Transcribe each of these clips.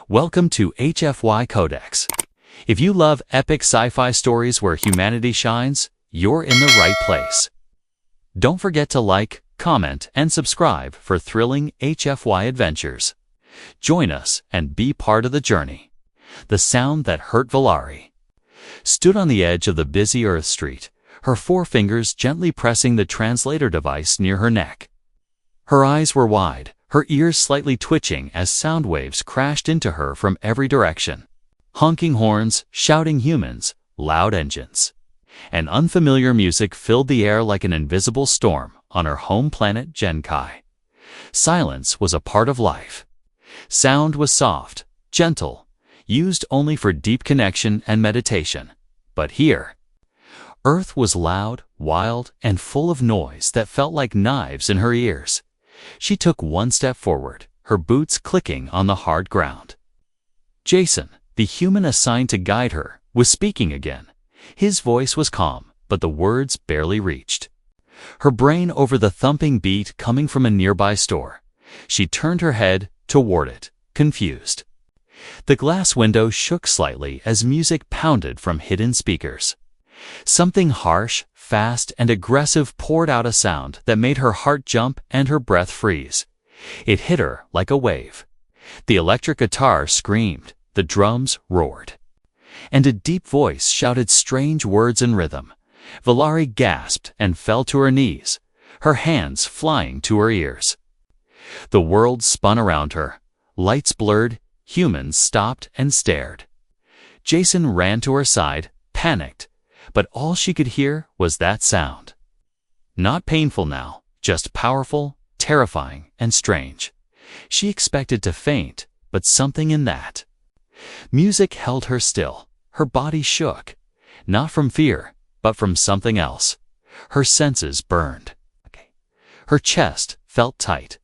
Welcome to HFY Codex. If you love epic sci-fi stories where humanity shines, you're in the right place. Don't forget to like, comment, and subscribe for thrilling HFY adventures. Join us and be part of the journey. The sound that hurt Valari stood on the edge of the busy Earth street, her forefingers gently pressing the translator device near her neck. Her eyes were wide, her ears slightly twitching as sound waves crashed into her from every direction. Honking horns, shouting humans, loud engines. And unfamiliar music filled the air like an invisible storm on her home planet Genkai. Silence was a part of life. Sound was soft, gentle, used only for deep connection and meditation. But here, Earth was loud, wild, and full of noise that felt like knives in her ears. She took one step forward, her boots clicking on the hard ground. Jason, the human assigned to guide her, was speaking again. His voice was calm, but the words barely reached. Her brain over the thumping beat coming from a nearby store. She turned her head toward it, confused. The glass window shook slightly as music pounded from hidden speakers. Something harsh, fast, and aggressive poured out a sound that made her heart jump and her breath freeze. It hit her like a wave. The electric guitar screamed, the drums roared, and a deep voice shouted strange words in rhythm. Valari gasped and fell to her knees, her hands flying to her ears. The world spun around her. Lights blurred, humans stopped and stared. Jason ran to her side, panicked, but all she could hear was that sound. Not painful now, just powerful, terrifying, and strange. She expected to faint, but something in that music held her still. Her body shook, not from fear, but from something else. Her senses burned. Her chest felt tight.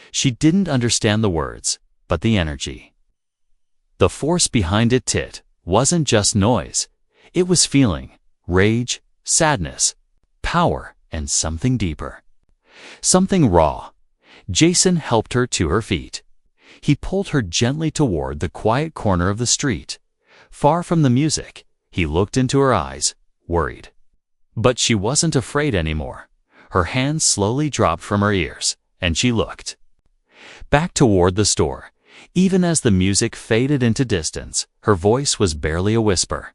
She didn't understand the words, but the energy. The force behind it wasn't just noise. It was feeling. Rage, sadness, power, and something deeper. Something raw. Jason helped her to her feet. He pulled her gently toward the quiet corner of the street. Far from the music, he looked into her eyes, worried. But she wasn't afraid anymore. Her hands slowly dropped from her ears, and she looked back toward the store. Even as the music faded into distance, her voice was barely a whisper.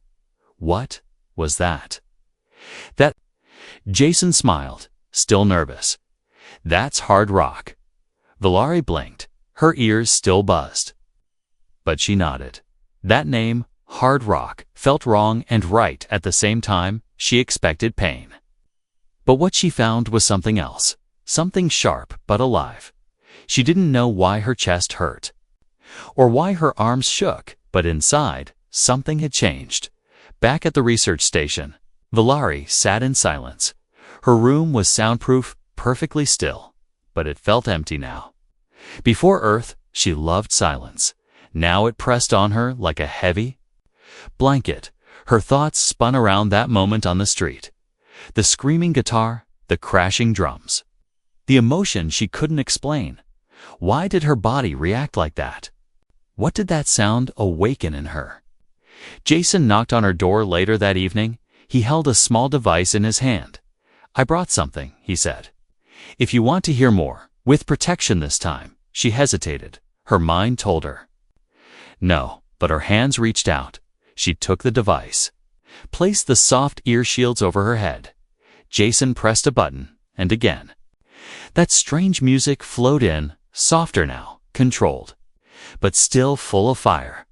What was that? Jason smiled, still nervous. That's hard rock. Valari blinked, her ears still buzzed. But she nodded. That name, hard rock, felt wrong and right at the same time. She expected pain. But what she found was something else, something sharp but alive. She didn't know why her chest hurt, or why her arms shook, but inside, something had changed. Back at the research station, Valari sat in silence. Her room was soundproof, perfectly still, but it felt empty now. Before Earth, she loved silence. Now it pressed on her like a heavy blanket. Her thoughts spun around that moment on the street. The screaming guitar, the crashing drums. The emotion she couldn't explain. Why did her body react like that? What did that sound awaken in her? Jason knocked on her door later that evening. He held a small device in his hand. I brought something, he said. If you want to hear more, with protection this time. She hesitated. Her mind told her no, but her hands reached out. She took the device, placed the soft ear shields over her head. Jason pressed a button, and again. That strange music flowed in, softer now, controlled, but still full of fire.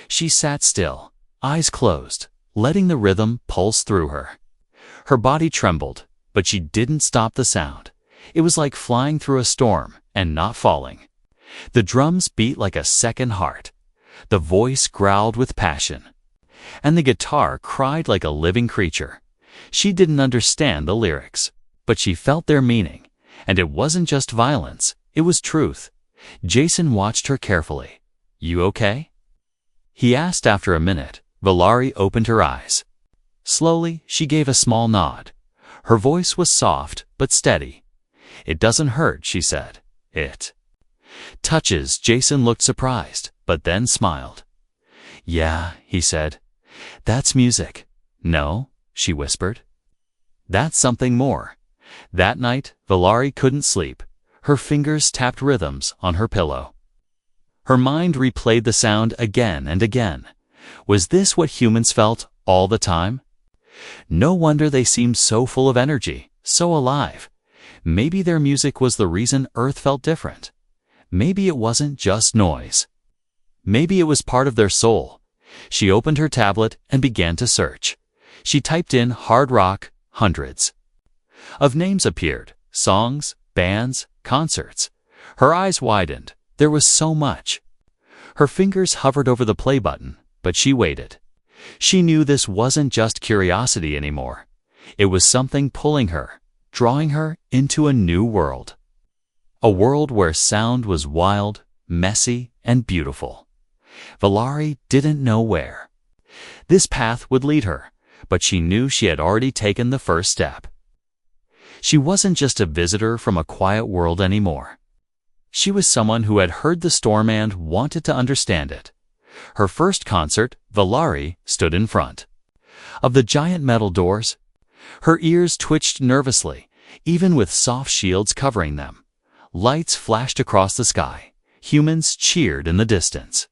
She sat still, eyes closed, letting the rhythm pulse through her. Her body trembled, but she didn't stop the sound. It was like flying through a storm and not falling. The drums beat like a second heart. The voice growled with passion, and the guitar cried like a living creature. She didn't understand the lyrics, but she felt their meaning, and it wasn't just violence, it was truth. Jason watched her carefully. You okay? He asked after a minute. Valari opened her eyes. Slowly, she gave a small nod. Her voice was soft but steady. It doesn't hurt, she said. It touches. Jason looked surprised. but then smiled. "Yeah," he said. "That's music." "No," she whispered. "That's something more." That night, Valari couldn't sleep. Her fingers tapped rhythms on her pillow. Her mind replayed the sound again and again. Was this what humans felt all the time? No wonder they seemed so full of energy, so alive. Maybe their music was the reason Earth felt different. Maybe it wasn't just noise. Maybe it was part of their soul. She opened her tablet and began to search. She typed in hard rock. Hundreds of names appeared: songs, bands, concerts. Her eyes widened. There was so much. Her fingers hovered over the play button, but she waited. She knew this wasn't just curiosity anymore. It was something pulling her, drawing her into a new world. A world where sound was wild, messy, and beautiful. Valari didn't know where this path would lead her, but she knew she had already taken the first step. She wasn't just a visitor from a quiet world anymore. She was someone who had heard the storm and wanted to understand it. Her first concert, Valari stood in front of the giant metal doors. Her ears twitched nervously, even with soft shields covering them. Lights flashed across the sky. Humans cheered in the distance.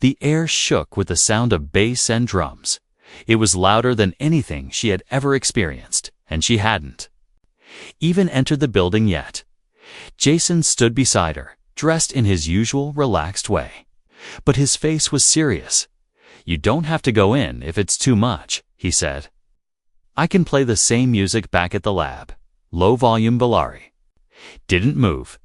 The air shook with the sound of bass and drums. It was louder than anything she had ever experienced, and she hadn't even entered the building yet. Jason stood beside her, dressed in his usual relaxed way. But his face was serious. "You don't have to go in if it's too much," he said. "I can play the same music back at the lab." Low volume. Valari didn't move.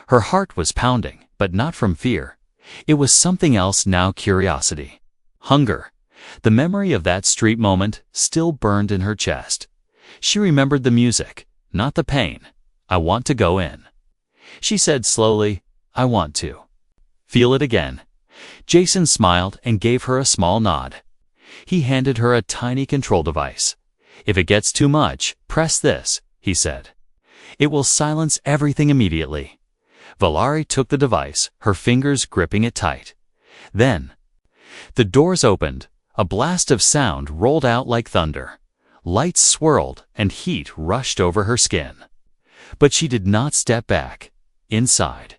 Her heart was pounding, but not from fear. It was something else now: curiosity. Hunger. The memory of that street moment still burned in her chest. She remembered the music, not the pain. "I want to go in," she said slowly. "I want to feel it again." Jason smiled and gave her a small nod. He handed her a tiny control device. "If it gets too much, press this," he said. "It will silence everything immediately." Valari took the device, her fingers gripping it tight. Then the doors opened. A blast of sound rolled out like thunder. Lights swirled and heat rushed over her skin. But she did not step back. Inside,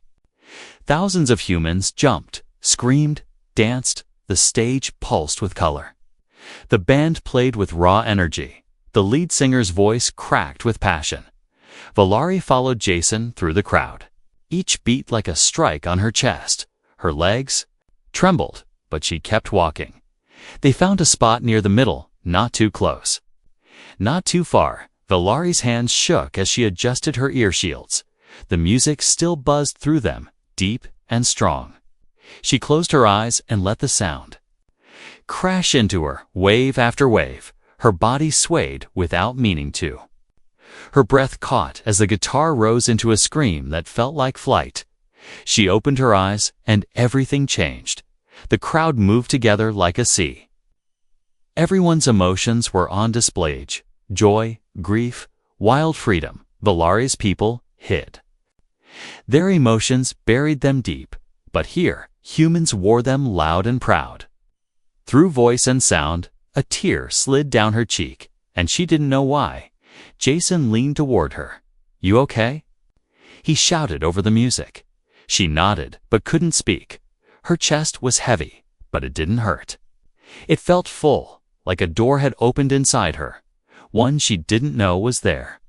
thousands of humans jumped, screamed, danced. The stage pulsed with color. The band played with raw energy. The lead singer's voice cracked with passion. Valari followed Jason through the crowd. Each beat like a strike on her chest. Her legs trembled, but she kept walking. They found a spot near the middle, not too close, not too far. Valari's hands shook as she adjusted her ear shields. The music still buzzed through them, deep and strong. She closed her eyes and let the sound crash into her, wave after wave. Her body swayed without meaning to. Her breath caught as the guitar rose into a scream that felt like flight. She opened her eyes and everything changed. The crowd moved together like a sea. Everyone's emotions were on display: joy, grief, wild freedom. Valari's people hid their emotions, buried them deep. But here, humans wore them loud and proud. Through voice and sound, a tear slid down her cheek, and she didn't know why. Jason leaned toward her. "You okay?" he shouted over the music. She nodded, but couldn't speak. Her chest was heavy, but it didn't hurt. It felt full, like a door had opened inside her, one she didn't know was there.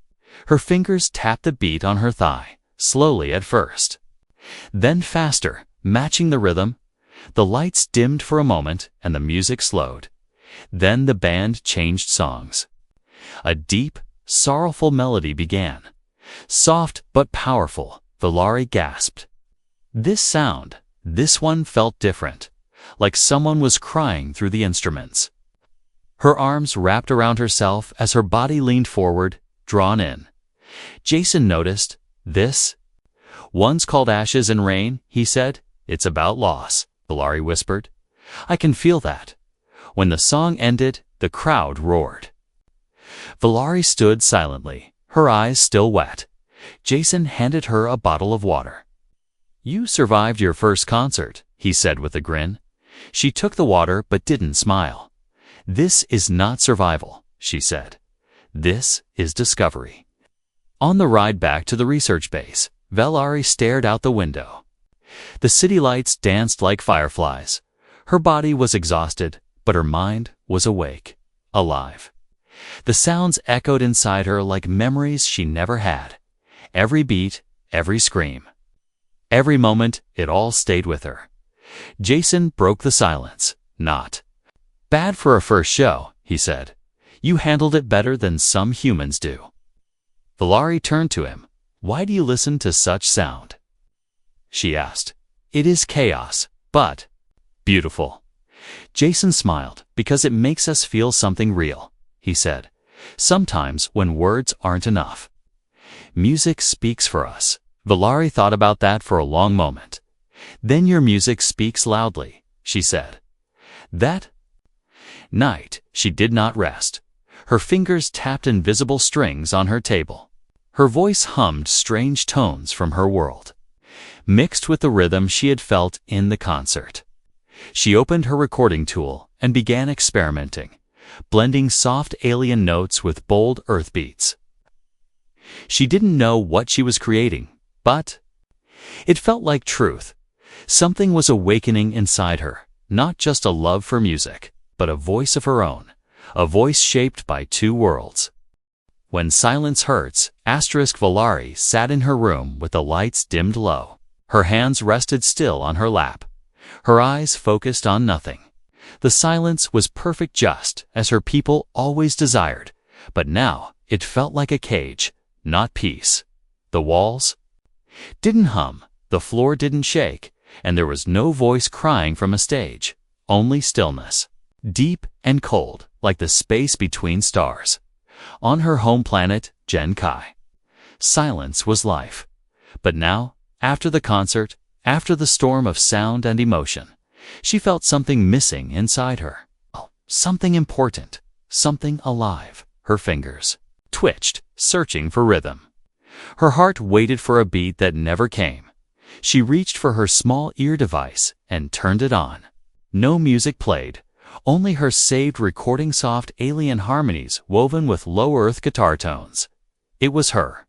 Her fingers tapped the beat on her thigh, slowly at first, then faster, matching the rhythm. The lights dimmed for a moment, and the music slowed. Then the band changed songs. A deep, sorrowful melody began. Soft but powerful. Valari gasped. This sound, this one felt different, like someone was crying through the instruments. Her arms wrapped around herself as her body leaned forward, drawn in. Jason noticed. "This one's called Ashes and Rain," he said. "It's about loss," Valari whispered. "I can feel that." When the song ended, the crowd roared. Valari stood silently, her eyes still wet. Jason handed her a bottle of water. "You survived your first concert," he said with a grin. She took the water but didn't smile. "This is not survival," she said. "This is discovery." On the ride back to the research base, Valari stared out the window. The city lights danced like fireflies. Her body was exhausted, but her mind was awake, alive. The sounds echoed inside her like memories she never had. Every beat, every scream. Every moment, it all stayed with her. Jason broke the silence. "Not bad for a first show," he said. "You handled it better than some humans do." Valari turned to him. "Why do you listen to such sound?" she asked. "It is chaos, but beautiful." Jason smiled. "Because it makes us feel something real," he said. "Sometimes when words aren't enough. Music speaks for us." Valari thought about that for a long moment. "Then your music speaks loudly," she said. That night, she did not rest. Her fingers tapped invisible strings on her table. Her voice hummed strange tones from her world, mixed with the rhythm she had felt in the concert. She opened her recording tool and began experimenting, blending soft alien notes with bold earth beats. She didn't know what she was creating, but it felt like truth. Something was awakening inside her, not just a love for music, but a voice of her own, a voice shaped by two worlds. When silence hurts, Valari sat in her room with the lights dimmed low. Her hands rested still on her lap, her eyes focused on nothing. The silence was perfect, just as her people always desired, but now it felt like a cage, not peace. The walls didn't hum, the floor didn't shake, and there was no voice crying from a stage, only stillness, deep and cold, like the space between stars. On her home planet, Genkai, silence was life. But now, after the concert, after the storm of sound and emotion, she felt something missing inside her. Something important, something alive. Her fingers twitched, searching for rhythm. Her heart waited for a beat that never came. She reached for her small ear device and turned it on. No music played, only her saved recording, soft alien harmonies woven with low earth guitar tones. It was her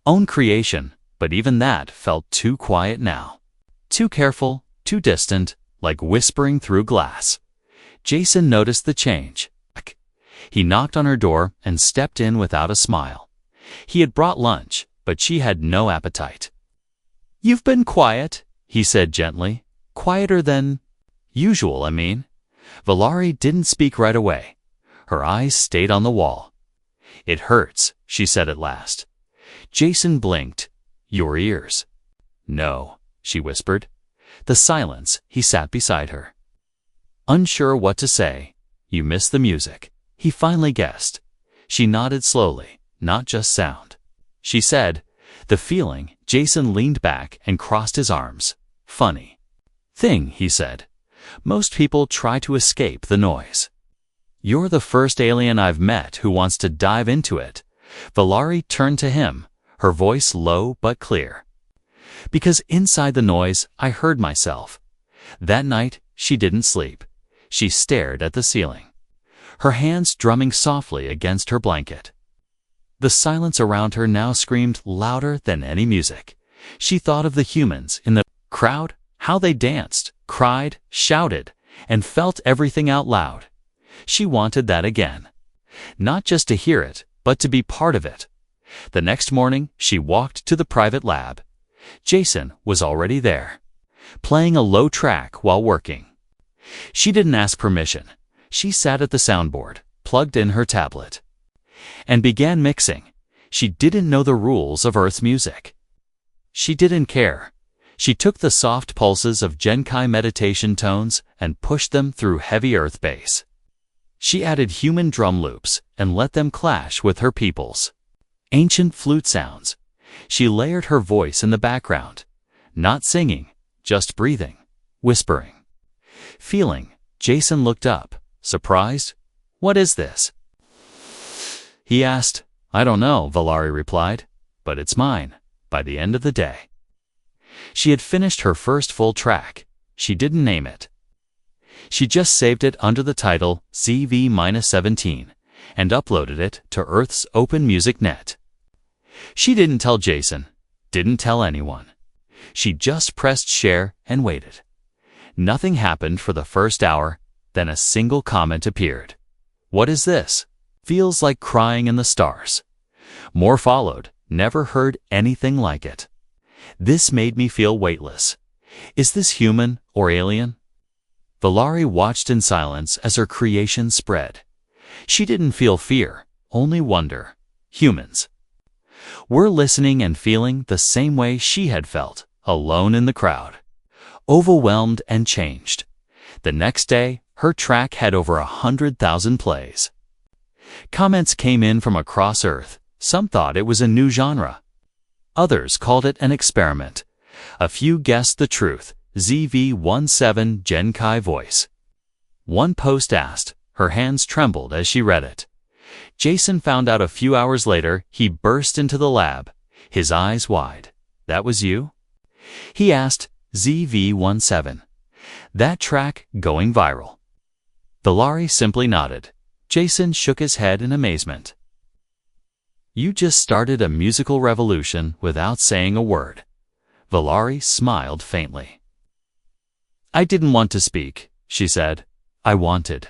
own creation, but even that felt too quiet now. Too careful, too distant, like whispering through glass. Jason noticed the change. He knocked on her door and stepped in without a smile. He had brought lunch, but she had no appetite. "You've been quiet," he said gently. "Quieter than usual, I mean." Valari didn't speak right away. Her eyes stayed on the wall. "It hurts," she said at last. Jason blinked. "Your ears." "No," she whispered. The silence, he sat beside her, unsure what to say. "You miss the music," he finally guessed. She nodded slowly. "Not just sound," she said. "The feeling." Jason leaned back and crossed his arms. "Funny thing," he said. "Most people try to escape the noise. You're the first alien I've met who wants to dive into it." Valari turned to him, her voice low but clear. "Because inside the noise, I heard myself." That night, she didn't sleep. She stared at the ceiling, her hands drumming softly against her blanket. The silence around her now screamed louder than any music. She thought of the humans in the crowd, how they danced, cried, shouted, and felt everything out loud. She wanted that again. Not just to hear it, but to be part of it. The next morning, she walked to the private lab. Jason was already there, playing a low track while working. She didn't ask permission. She sat at the soundboard, plugged in her tablet, and began mixing. She didn't know the rules of Earth's music. She didn't care. She took the soft pulses of Genkai meditation tones and pushed them through heavy Earth bass. She added human drum loops and let them clash with her people's ancient flute sounds. She layered her voice in the background, not singing, just breathing, whispering, feeling. Jason looked up, surprised. "What is this?" he asked. "I don't know," Valari replied, "but it's mine by the end of the day." She had finished her first full track. she didn't name it. She just saved it under the title CV-17 and uploaded it to Earth's Open Music Net. She didn't tell Jason, didn't tell anyone. She just pressed share and waited. Nothing happened for the first hour, then a single comment appeared. "What is this? Feels like crying in the stars." More followed, never heard anything like it. This made me feel weightless. Is this human or alien? Valari watched in silence as her creation spread. She didn't feel fear, only wonder. Humans. We're listening and feeling the same way she had felt, alone in the crowd. Overwhelmed and changed. The next day, her track had over 100,000 plays. Comments came in from across Earth. Some thought it was a new genre. Others called it an experiment. A few guessed the truth, ZV-17 Genkai voice. One post asked, her hands trembled as she read it. Jason found out a few hours later. He burst into the lab, his eyes wide. "That was you?" He asked, ZV-17. "That track going viral?" Valari simply nodded. Jason shook his head in amazement. "You just started a musical revolution without saying a word." Valari smiled faintly. "I didn't want to speak," she said. "I wanted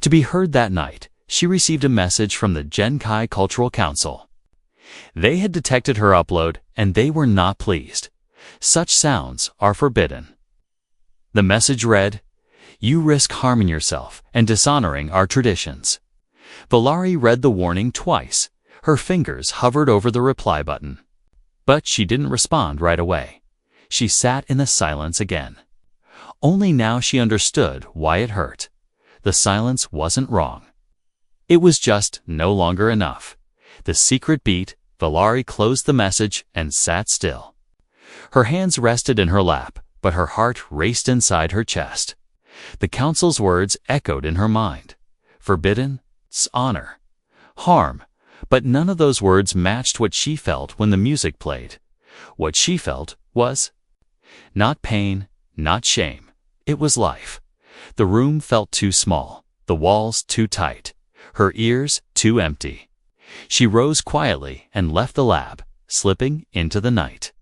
to be heard." That night, she received a message from the Genkai Cultural Council. They had detected her upload, and they were not pleased. Such sounds are forbidden. The message read, "You risk harming yourself and dishonoring our traditions." Valari read the warning twice. Her fingers hovered over the reply button. But she didn't respond right away. She sat in the silence again. Only now she understood why it hurt. The silence wasn't wrong. It was just no longer enough. The secret beat. Valari closed the message and sat still. Her hands rested in her lap, but her heart raced inside her chest. The council's words echoed in her mind. Forbidden, honor, harm. But none of those words matched what she felt when the music played. What she felt was not pain, not shame. It was life. The room felt too small, the walls too tight, her ears too empty. She rose quietly and left the lab, slipping into the night.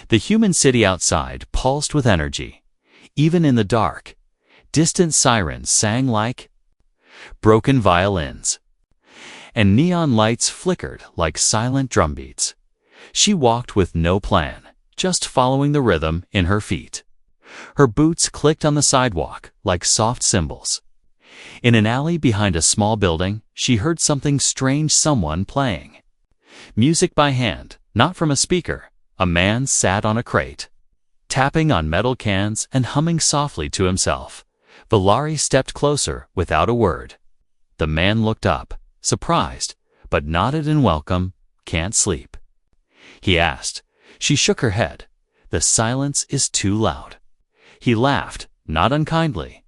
The human city outside pulsed with energy. Even in the dark, distant sirens sang like broken violins, and neon lights flickered like silent drumbeats. She walked with no plan, just following the rhythm in her feet. Her boots clicked on the sidewalk like soft cymbals. In an alley behind a small building, she heard something strange, someone playing. Music by hand, not from a speaker. A man sat on a crate, tapping on metal cans and humming softly to himself. Valari stepped closer without a word. The man looked up, surprised, but nodded in welcome. "Can't sleep?" he asked. She shook her head. "The silence is too loud." He laughed, not unkindly.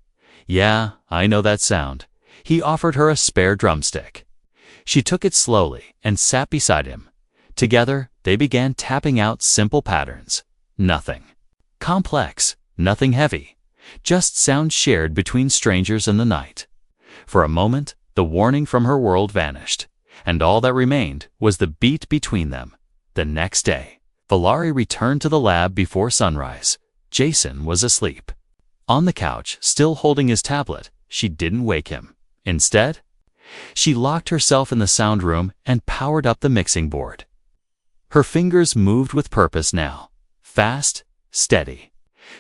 "Yeah, I know that sound." He offered her a spare drumstick. She took it slowly and sat beside him. Together, they began tapping out simple patterns. Nothing complex, nothing heavy. Just sound shared between strangers in the night. For a moment, the warning from her world vanished, and all that remained was the beat between them. The next day, Valari returned to the lab before sunrise. Jason was asleep. On the couch, still holding his tablet, she didn't wake him. Instead, she locked herself in the sound room and powered up the mixing board. Her fingers moved with purpose now. Fast, steady.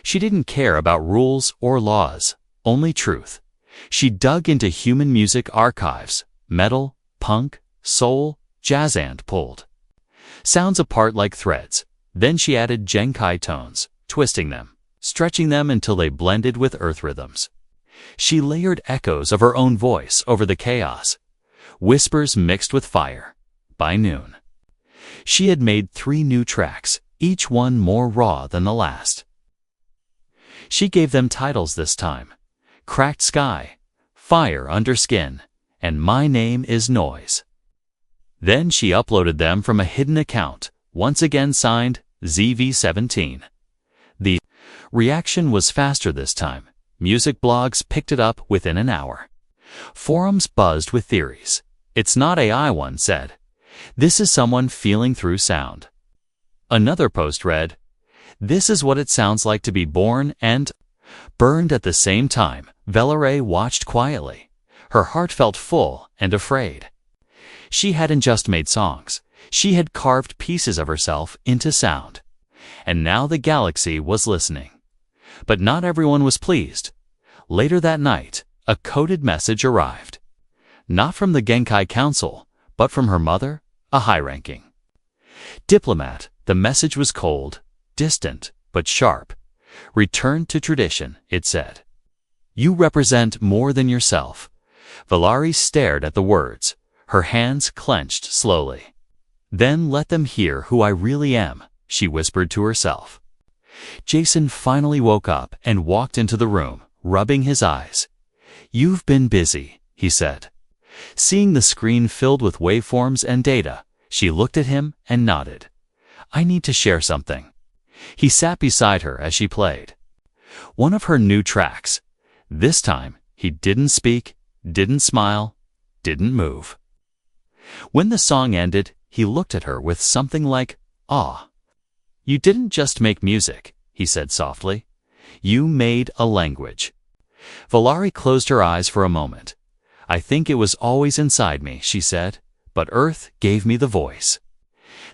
She didn't care about rules or laws, only truth. She dug into human music archives, metal, punk, soul, jazz, and pulled sounds apart like threads. Then she added Genkai tones, twisting them, stretching them until they blended with earth rhythms. She layered echoes of her own voice over the chaos, whispers mixed with fire. By noon, she had made 3 new tracks, each one more raw than the last. She gave them titles this time: Cracked Sky, Fire Under Skin, and My Name is Noise. Then she uploaded them from a hidden account, once again signed ZV-17. The Reaction was faster this time. Music blogs picked it up within an hour. Forums buzzed with theories. "It's not AI," one said. "This is someone feeling through sound." Another post read, "This is what it sounds like to be born and burned at the same time." Valerie watched quietly. Her heart felt full and afraid. She hadn't just made songs. She had carved pieces of herself into sound. And now the galaxy was listening. But not everyone was pleased. Later that night, a coded message arrived. Not from the Genkai Council, but from her mother, a high-ranking diplomat. The message was cold, distant, but sharp. "Return to tradition," it said. "You represent more than yourself." Valerie stared at the words, her hands clenched slowly. "Then let them hear who I really am," she whispered to herself. Jason finally woke up and walked into the room, rubbing his eyes. "You've been busy," he said. Seeing the screen filled with waveforms and data, she looked at him and nodded. "I need to share something." He sat beside her as she played. One of her new tracks. This time, he didn't speak, didn't smile, didn't move. When the song ended, he looked at her with something like awe. "You didn't just make music," he said softly. "You made a language." Valerie closed her eyes for a moment. "I think it was always inside me," she said, "but Earth gave me the voice."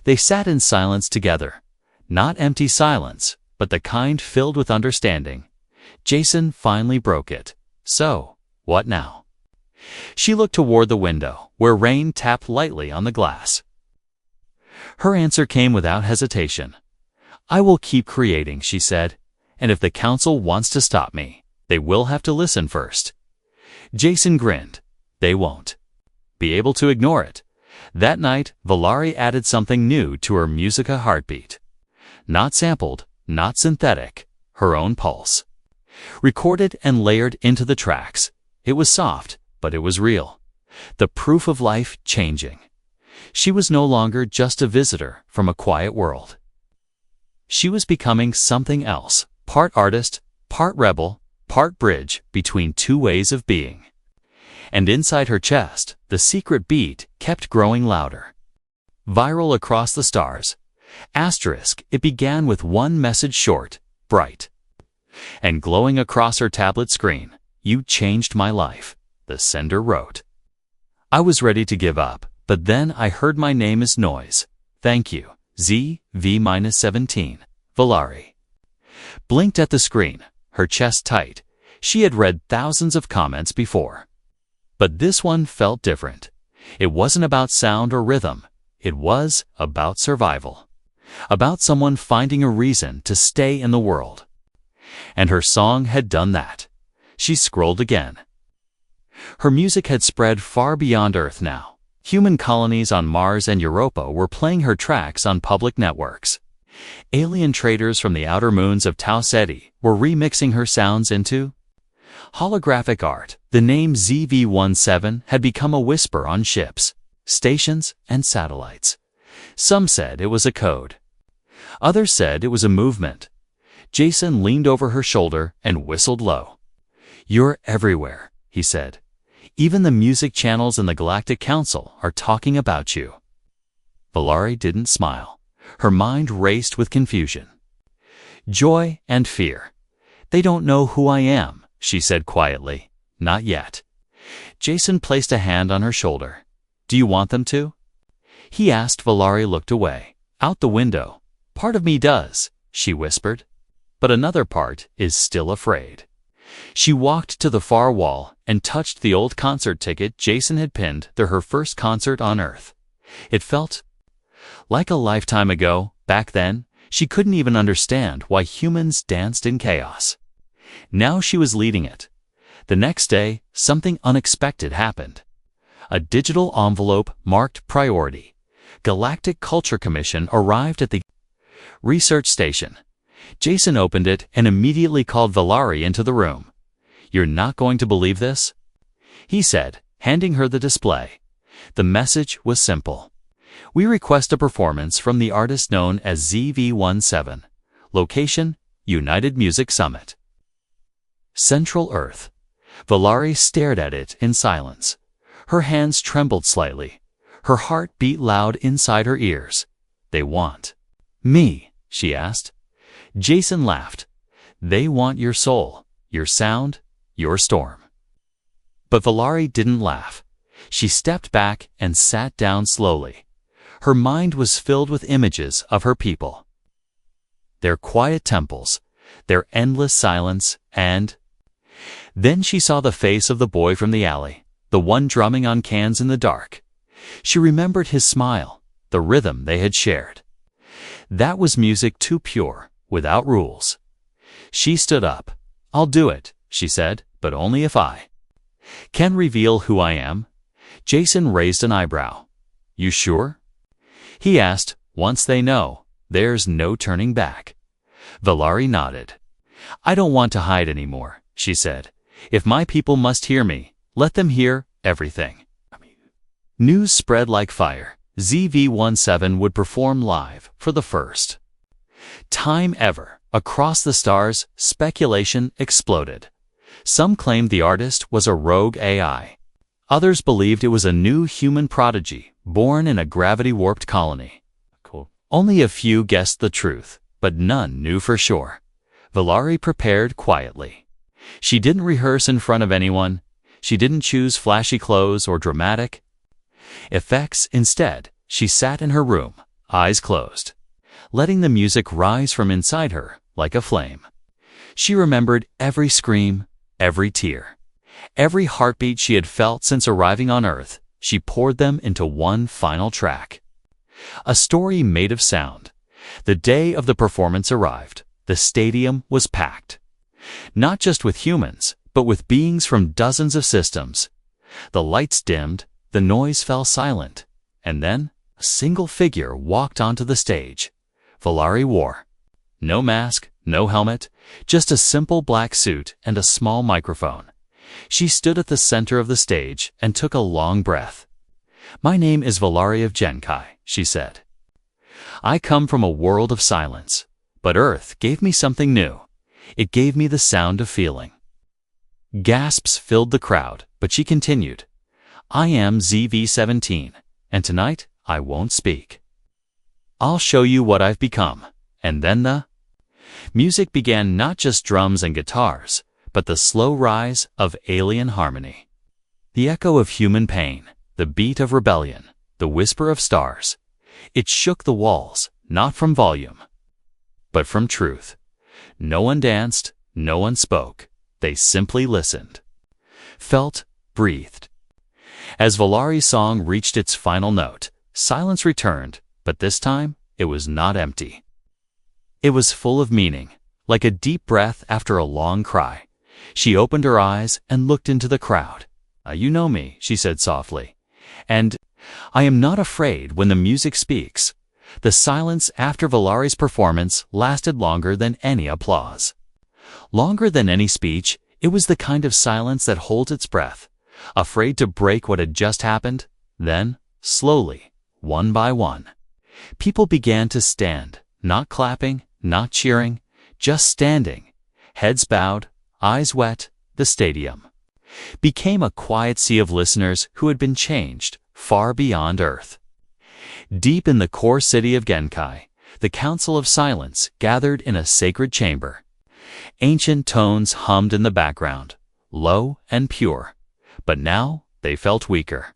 They sat in silence together. Not empty silence, but the kind filled with understanding. Jason finally broke it. "So, what now?" She looked toward the window, where rain tapped lightly on the glass. Her answer came without hesitation. "I will keep creating," she said, "and if the council wants to stop me, they will have to listen first." Jason grinned. They won't be able to ignore it. That night, Valerie added something new to her Musica heartbeat. Not sampled, not synthetic, her own pulse. Recorded and layered into the tracks. It was soft, but it was real. The proof of life changing. She was no longer just a visitor from a quiet world. She was becoming something else, part artist, part rebel, part bridge between two ways of being. And inside her chest, the secret beat kept growing louder. Viral across the stars. Asterisk, it began with one message short, bright, and glowing across her tablet screen. "You changed my life," the sender wrote. "I was ready to give up, but then I heard my name is noise. Thank you, ZV-17, Valerie." Blinked at the screen, her chest tight. She had read thousands of comments before. But this one felt different. It wasn't about sound or rhythm. It was about survival. About someone finding a reason to stay in the world. And her song had done that. She scrolled again. Her music had spread far beyond Earth now. Human colonies on Mars and Europa were playing her tracks on public networks. Alien traders from the outer moons of Tau Ceti were remixing her sounds into holographic art. The name ZV-17 had become a whisper on ships, stations, and satellites. Some said it was a code. Others said it was a movement. Jason leaned over her shoulder and whistled low. "You're everywhere," he said. "Even the music channels in the Galactic Council are talking about you." Valerie didn't smile. Her mind raced with confusion. Joy and fear. "They don't know who I am," she said quietly. "Not yet." Jason placed a hand on her shoulder. "Do you want them to?" He asked. Valerie looked away. "Out the window. Part of me does," she whispered. "But another part is still afraid." She walked to the far wall and touched the old concert ticket Jason had pinned to her first concert on Earth. It felt like a lifetime ago. Back then, she couldn't even understand why humans danced in chaos. Now she was leading it. The next day, something unexpected happened. A digital envelope marked priority. Galactic Culture Commission arrived at the research station. Jason opened it and immediately called Valerie into the room. "You're not going to believe this," he said, handing her the display. The message was simple. "We request a performance from the artist known as ZV-17. Location, United Music Summit. Central Earth. Valari stared at it in silence. Her hands trembled slightly. Her heart beat loud inside her ears. They want me, she asked. Jason laughed. They want your soul, your sound, your storm. But Valari didn't laugh. She stepped back and sat down slowly. Her mind was filled with images of her people. Their quiet temples, their endless silence, and then she saw the face of the boy from the alley, the one drumming on cans in the dark. She remembered his smile, the rhythm they had shared. That was music too pure, without rules. She stood up. I'll do it, she said, but only if I can reveal who I am. Jason raised an eyebrow. You sure? He asked. Once they know, there's no turning back. Valari nodded. I don't want to hide anymore, she said. If my people must hear me, let them hear everything. News spread like fire. ZV-17 would perform live for the first time ever. Across the stars, speculation exploded. Some claimed the artist was a rogue AI. Others believed it was a new human prodigy, born in a gravity-warped colony. Only a few guessed the truth, but none knew for sure. Valari prepared quietly. She didn't rehearse in front of anyone. She didn't choose flashy clothes or dramatic effects. Instead, she sat in her room, eyes closed, letting the music rise from inside her like a flame. She remembered every scream, every tear, every heartbeat she had felt since arriving on Earth. She poured them into one final track. A story made of sound. The day of the performance arrived. The stadium was packed. Not just with humans, but with beings from dozens of systems. The lights dimmed, the noise fell silent, and then a single figure walked onto the stage. Valari wore no mask, no helmet, just a simple black suit and a small microphone. She stood at the center of the stage and took a long breath. My name is Valari of Genkai, she said. I come from a world of silence, but Earth gave me something new. It gave me the sound of feeling. Gasps filled the crowd, but she continued. I am ZV-17, and tonight I won't speak. I'll show you what I've become. And then the music began, not just drums and guitars, but the slow rise of alien harmony. The echo of human pain, the beat of rebellion, the whisper of stars. It shook the walls, not from volume, but from truth. No one danced, no one spoke. They simply listened, felt, breathed. As Valari's song reached its final note, silence returned, but this time it was not empty. It was full of meaning, like a deep breath after a long cry. She opened her eyes and looked into the crowd. You know me, she said softly. And I am not afraid when the music speaks. The silence after Valari's performance lasted longer than any applause. Longer than any speech. It was the kind of silence that holds its breath, afraid to break what had just happened. Then, slowly, one by one, people began to stand, not clapping, not cheering, just standing, heads bowed, eyes wet. The stadium became a quiet sea of listeners who had been changed far beyond Earth. Deep in the core city of Genkai, the Council of Silence gathered in a sacred chamber. Ancient tones hummed in the background, low and pure, but now they felt weaker.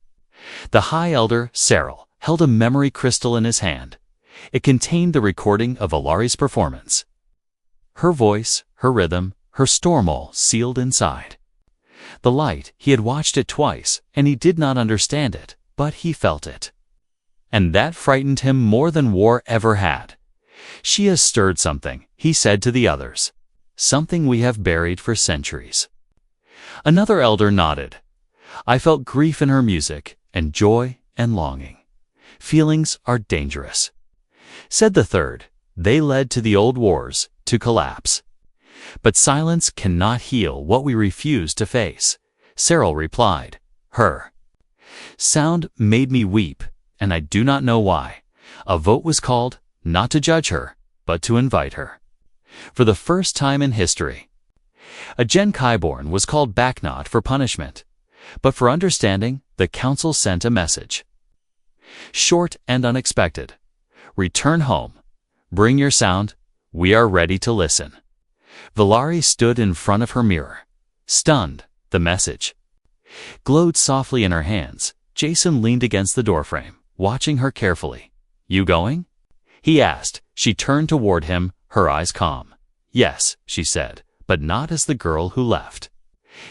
The High Elder, Cyril, held a memory crystal in his hand. It contained the recording of Valari's performance. Her voice, her rhythm, her storm all sealed inside. The light, he had watched it twice, and he did not understand it, but he felt it. And that frightened him more than war ever had. She has stirred something, he said to the others. Something we have buried for centuries. Another elder nodded. I felt grief in her music, and joy and longing. Feelings are dangerous. Said the third. They led to the old wars, to collapse. But silence cannot heal what we refuse to face. Cyril replied. Her sound made me weep, and I do not know why. A vote was called, not to judge her, but to invite her. For the first time in history, a Genkai born was called back not for punishment, but for understanding. The council sent a message. Short and unexpected. Return home. Bring your sound. We are ready to listen. Valari stood in front of her mirror. Stunned, the message glowed softly in her hands. Jason leaned against the doorframe, watching her carefully. You going? He asked. She turned toward him, her eyes calm. Yes, she said, but not as the girl who left.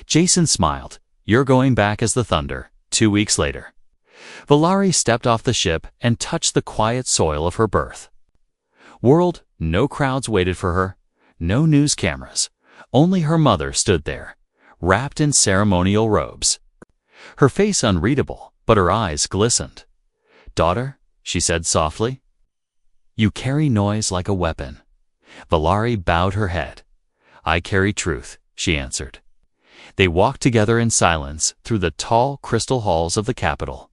Jason smiled. You're going back as the thunder, 2 weeks later. Valari stepped off the ship and touched the quiet soil of her birth world. No crowds waited for her, no news cameras. Only her mother stood there, wrapped in ceremonial robes. Her face unreadable, but her eyes glistened. Daughter, she said softly, you carry noise like a weapon. Valari bowed her head. I carry truth, she answered. They walked together in silence through the tall crystal halls of the capital.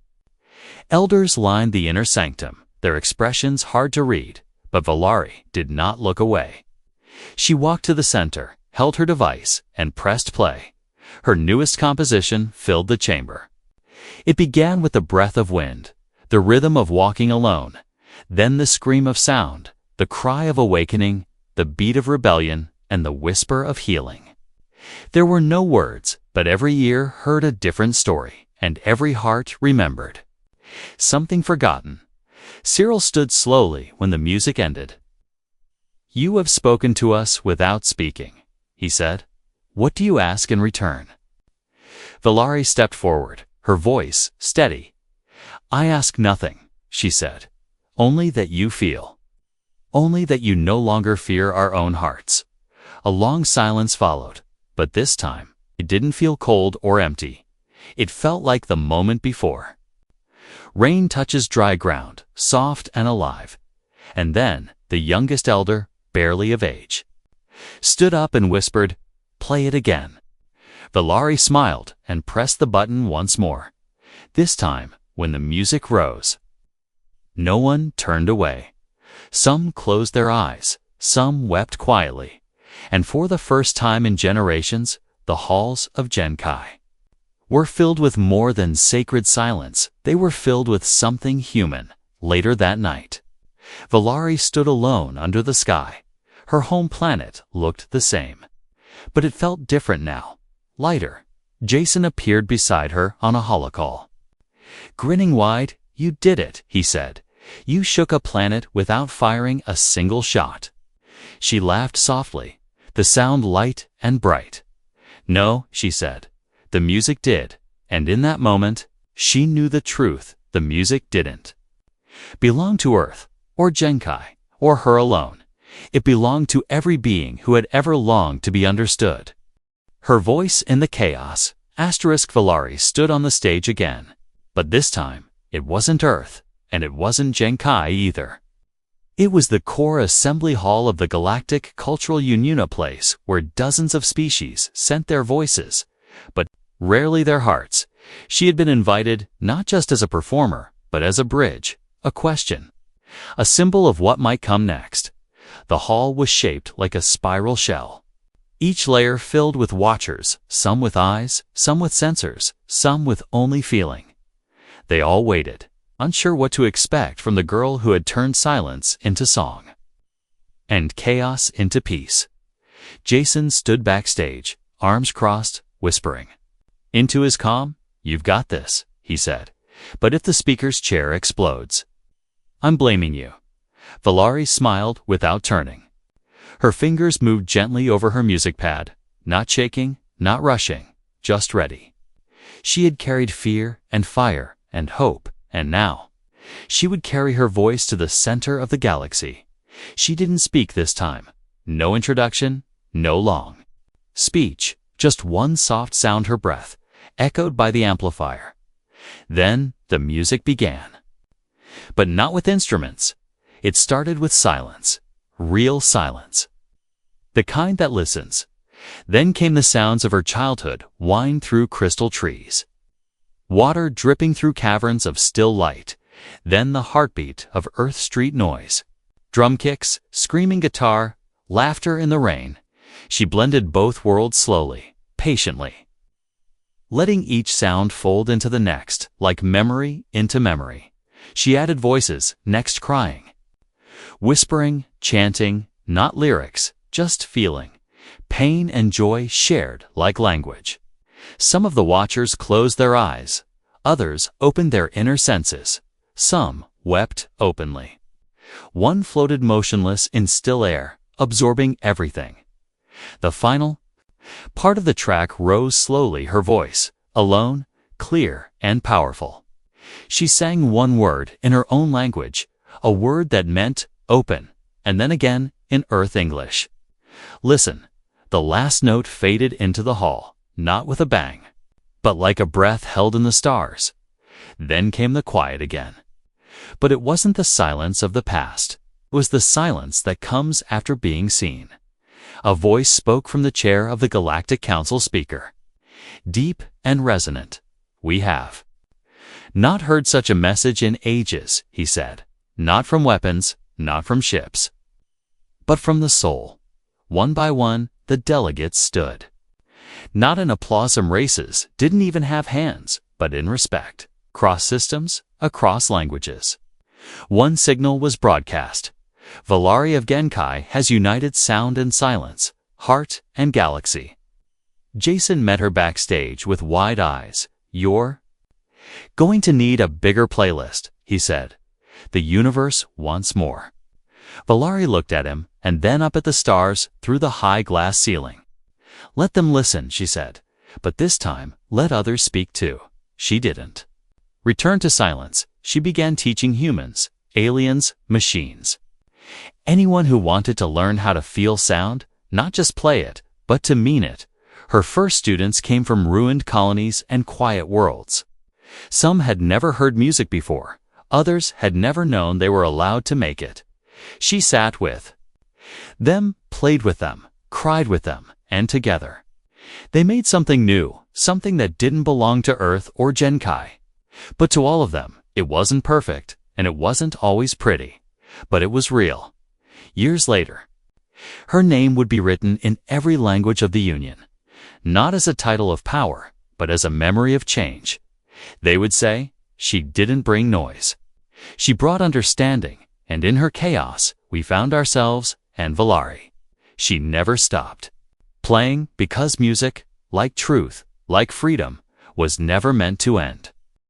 Elders lined the inner sanctum, their expressions hard to read, but Valari did not look away. She walked to the center, held her device, and pressed play. Her newest composition filled the chamber. It began with the breath of wind, the rhythm of walking alone, then the scream of sound, the cry of awakening, the beat of rebellion, and the whisper of healing. There were no words, but every ear heard a different story, and every heart remembered. Something forgotten. Cyril stood slowly when the music ended. You have spoken to us without speaking, he said. What do you ask in return? Valari stepped forward, her voice steady. I ask nothing, she said. Only that you feel. Only that you no longer fear our own hearts. A long silence followed, but this time, it didn't feel cold or empty. It felt like the moment before. Rain touches dry ground, soft and alive. And then, the youngest elder, barely of age, stood up and whispered, play it again. Valari smiled and pressed the button once more. This time, when the music rose, no one turned away. Some closed their eyes, some wept quietly, and for the first time in generations, the halls of Genkai were filled with more than sacred silence. They were filled with something human. Later that night, Valari stood alone under the sky. Her home planet looked the same, but it felt different now, lighter. Jason appeared beside her on a holocall. Grinning wide, you did it, he said. You shook a planet without firing a single shot. She laughed softly, the sound light and bright. No, she said, the music did, and in that moment, she knew the truth. The music didn't belong to Earth, or Genkai, or her alone. It belonged to every being who had ever longed to be understood. Her voice in the chaos. Valari stood on the stage again. But this time, it wasn't Earth, and it wasn't Genkai either. It was the core assembly hall of the Galactic Cultural Union, a place where dozens of species sent their voices, but rarely their hearts. She had been invited not just as a performer, but as a bridge, a question, a symbol of what might come next. The hall was shaped like a spiral shell, each layer filled with watchers, some with eyes, some with sensors, some with only feeling. They all waited, unsure what to expect from the girl who had turned silence into song and chaos into peace. Jason stood backstage, arms crossed, whispering into his calm, "You've got this," he said. "But if the speaker's chair explodes, I'm blaming you." Valari smiled without turning. Her fingers moved gently over her music pad, not shaking, not rushing, just ready. She had carried fear and fire and hope, and now she would carry her voice to the center of the galaxy. She didn't speak this time. No introduction, no long speech, just one soft sound, her breath, echoed by the amplifier. Then the music began. But not with instruments. It started with silence, real silence, the kind that listens. Then came the sounds of her childhood wind through crystal trees, water dripping through caverns of still light, then the heartbeat of Earth street noise, drum kicks, screaming guitar, laughter in the rain. She blended both worlds slowly, patiently, letting each sound fold into the next, like memory into memory. She added voices, next crying, whispering, chanting, not lyrics, just feeling, pain and joy shared like language. Some of the watchers closed their eyes, others opened their inner senses, some wept openly. One floated motionless in still air, absorbing everything. The final part of the track rose slowly, her voice, alone, clear, and powerful. She sang one word in her own language, a word that meant open, and then again in Earth English. Listen, the last note faded into the hall, not with a bang, but like a breath held in the stars. Then came the quiet again. But it wasn't the silence of the past. It was the silence that comes after being seen. A voice spoke from the chair of the Galactic Council speaker. Deep and resonant. "We have not heard such a message in ages," he said. "Not from weapons, not from ships, but from the soul." One by one, the delegates stood. Not in applause. Some races didn't even have hands, but in respect. Across systems, across languages. One signal was broadcast. Valari of Genkai has united sound and silence, heart and galaxy. Jason met her backstage with wide eyes. "You're going to need a bigger playlist," he said. "The universe wants more." Valari looked at him, and then up at the stars through the high glass ceiling. "Let them listen," she said. "But this time, let others speak too." She didn't. Returned to silence, she began teaching humans, aliens, machines. Anyone who wanted to learn how to feel sound, not just play it, but to mean it. Her first students came from ruined colonies and quiet worlds. Some had never heard music before, others had never known they were allowed to make it. She sat with them, played with them, cried with them, and together they made something new, something that didn't belong to Earth or Genkai. But to all of them, it wasn't perfect, and it wasn't always pretty, but it was real. Years later, her name would be written in every language of the Union, not as a title of power, but as a memory of change. They would say, "She didn't bring noise. She brought understanding, and in her chaos, we found ourselves and Valari." She never stopped playing because music, like truth, like freedom, was never meant to end.